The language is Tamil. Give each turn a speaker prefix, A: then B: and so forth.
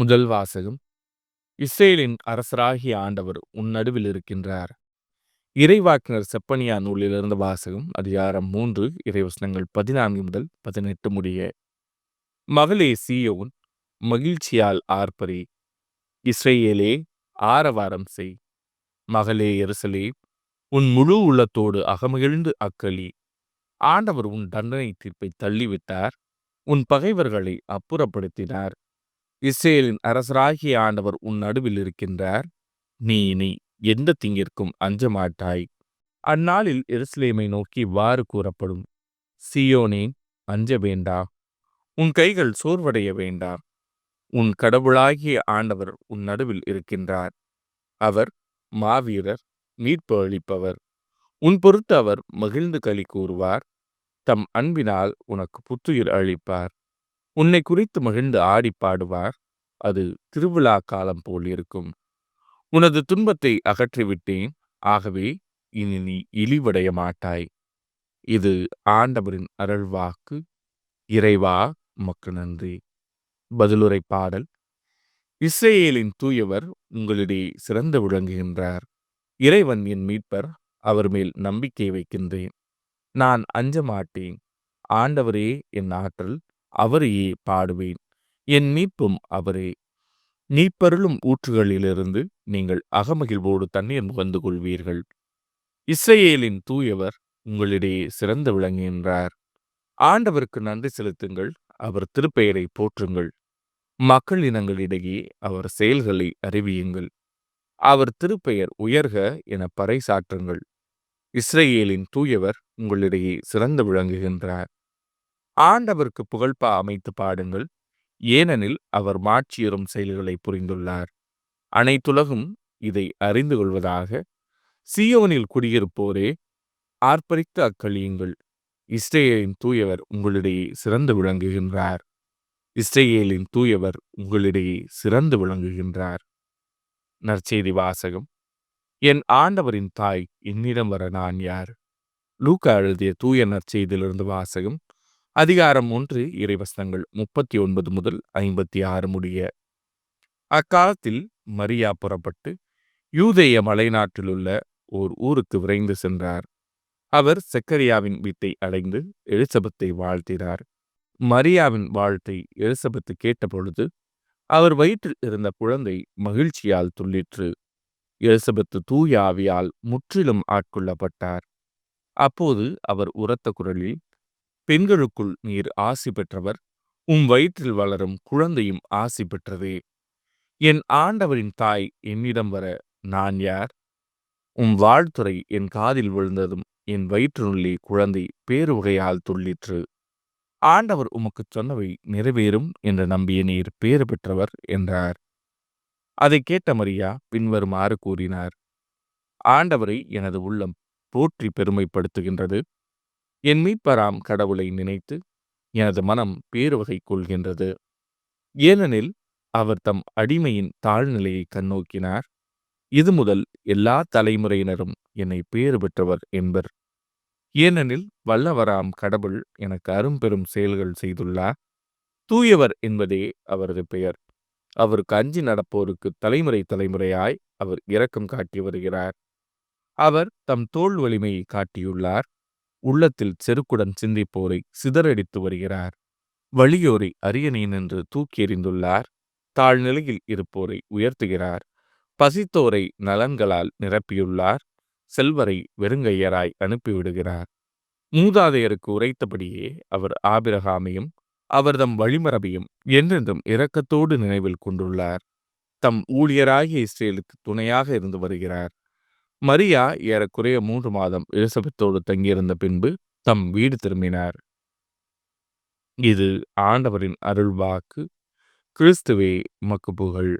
A: முதல் வாசகம். இஸ்ரேலின் அரசராகிய ஆண்டவர் உன் நடுவில் இருக்கின்றார். இறைவாக்கினர் செப்பனியா நூலிலிருந்து வாசகம். அதிகாரம் 3 இறைவசனங்கள் 14 முதல் 18 முடிய. மகளே சீயோன், மகிழ்ச்சியால் ஆர்ப்பரி. இஸ்ரேலே, ஆரவாரம் செய். மகளே எருசலேம், உன் முழு உள்ளத்தோடு அகமகிழ்ந்து அக்களி. ஆண்டவர் உன் தண்டனை தீர்ப்பை தள்ளிவிட்டார். உன் பகைவர்களை அப்புறப்படுத்தினார். இஸ்ரேலின் அரசராகிய ஆண்டவர் உன் நடுவில் இருக்கின்றார். நீ இனி எந்த தீங்கிற்கும் அஞ்ச மாட்டாய். அந்நாளில் எருசலேமை நோக்கி இவ்வாறு கூறப்படும்: சீயோனே, அஞ்ச வேண்டாம், உன் கைகள் சோர்வடைய வேண்டாம். உன் கடவுளாகிய ஆண்டவர் உன் நடுவில் இருக்கின்றார். அவர் மாவீரர், மீட்பு அளிப்பவர். உன் பொருட்டு அவர் மகிழ்ந்து களி கூறுவார். தம் அன்பினால் உனக்கு புத்துயிர் அளிப்பார். உன்னை குறித்து மகிழ்ந்து ஆடி பாடுவார். அது திருவிழா காலம் போல் இருக்கும். உனது துன்பத்தை அகற்றிவிட்டேன், ஆகவே இனி நீ இழிவடைய மாட்டாய். இது ஆண்டவரின் அருள்வாக்கு. இறைவா, உமக்கு நன்றி. பதிலுரை பாடல். இஸ்ரேலின் தூயவர் உங்களிடையே சிறந்து விளங்குகின்றார். இறைவன் என் மீட்பர், அவர் மேல் நம்பிக்கை வைக்கின்றேன். நான் அஞ்ச மாட்டேன். ஆண்டவரே என் ஆற்றல், அவரையே பாடுவேன். என் மீட்பும் அவரே. நீப்பருளும் ஊற்றுகளிலிருந்து நீங்கள் அகமகிழ்வோடு தண்ணீர் முகந்து கொள்வீர்கள். இஸ்ரேலின் தூயவர் உங்களிடையே சிறந்து விளங்குகின்றார். ஆண்டவருக்கு நன்றி செலுத்துங்கள், அவர் திருப்பெயரை போற்றுங்கள். மக்கள் இனங்களிடையே அவர் செயல்களை அறிவியுங்கள். அவர் திருப்பெயர் உயர்க என பறைசாற்றுங்கள். இஸ்ரேலின் தூயவர் உங்களிடையே சிறந்து விளங்குகின்றார். ஆண்டவருக்கு புகழ்பா அமைத்து பாடுங்கள், ஏனெனில் அவர் மாட்சியரும் செயல்களை புரிந்துள்ளார். அனைத்துலகும் இதை அறிந்து கொள்வதாக. சீயோனில் குடியிருப்போரே, ஆர்ப்பரித்து அக்களியுங்கள். இஸ்ரேலின் தூயவர் உங்களிடையே சிறந்து விளங்குகின்றார். இஸ்ரேலின் தூயவர் உங்களிடையே சிறந்து விளங்குகின்றார். நற்செய்தி வாசகம். என் ஆண்டவரின் தாய் என்னிடம் வர நான் யார்? லூக்கா எழுதிய தூய நற்செய்தியிலிருந்து வாசகம். அதிகாரம் 1 இறைவசனங்கள் 39 முதல் 56 முடிய. அக்காலத்தில் மரியா புறப்பட்டு யூதேய மலைநாட்டிலுள்ள ஓர் ஊருக்கு விரைந்து சென்றார். அவர் செக்கரியாவின் வீட்டை அடைந்து எலிசபெத்தை வாழ்த்தினார். மரியாவின் வாழ்த்தை எலிசபெத்து கேட்டபொழுது அவர் வயிற்றில் இருந்த குழந்தை மகிழ்ச்சியால் துள்ளிற்று. எலிசபெத்து தூய ஆவியால் முற்றிலும் ஆட்கொள்ளப்பட்டார். அப்போது அவர் உரத்த குரலில், பெண்களுக்குள் நீர் ஆசி பெற்றவர், உம் வயிற்றில் வளரும் குழந்தையும் ஆசி பெற்றதே. என் ஆண்டவரின் தாய் என்னிடம் வர நான் யார்? உம் வாழ்த்துரை என் காதில் விழுந்ததும் என் வயிற்றினுள்ளே குழந்தை பேருவகையால் துள்ளிற்று. ஆண்டவர் உமக்குச் சொன்னவை நிறைவேறும் என்று நம்பிய நீர் பேறு பெற்றவர் என்றார். அதை கேட்ட மரியா பின்வருமாறு கூறினார்: ஆண்டவரை எனது உள்ளம் போற்றி பெருமைப்படுத்துகின்றது. என் மீட்பராம் கடவுளை நினைத்து எனது மனம் பேருவகை கொள்கின்றது. ஏனெனில் அவர் தம் அடிமையின் தாழ்நிலையை கண்ணோக்கினார். இது முதல் எல்லா தலைமுறையினரும் என்னை பேறு பெற்றவர் என்பர். ஏனெனில் வல்லவராம் கடவுள் எனக்கு அரும்பெரும் செயல்கள் செய்துள்ளார். தூயவர் என்பதே அவரது பெயர். அவருக்கு அஞ்சி நடப்போருக்கு தலைமுறை தலைமுறையாய் அவர் இரக்கம் காட்டி வருகிறார். அவர் தம் தோள் வலிமையை காட்டியுள்ளார். உள்ளத்தில் செருக்குடன் சிந்திப்போரை சிதறடித்து வருகிறார். வலியோரை அரியணையினின்று தூக்கி எறிந்துள்ளார். தாழ்நிலையில் இருப்போரை உயர்த்துகிறார். பசித்தோரை நலன்களால் நிரப்பியுள்ளார். செல்வரை வெறுங்கையராய் அனுப்பிவிடுகிறார். மூதாதையருக்கு உரைத்தபடியே அவர் ஆபிரகாமையும் அவர்தம் வழிமரபையும் என்றென்றும் இரக்கத்தோடு நினைவில் கொண்டுள்ளார். தம் ஊழியராகிய இஸ்ரேலுக்கு துணையாக இருந்து வருகிறார். மரியா ஏறக்குறைய 3 மாதம் எலிசபெத்தோடு தங்கியிருந்த பின்பு தம் வீடு திரும்பினார். இது ஆண்டவரின் அருள்வாக்கு. கிறிஸ்துவே, உமக்கு புகழ்.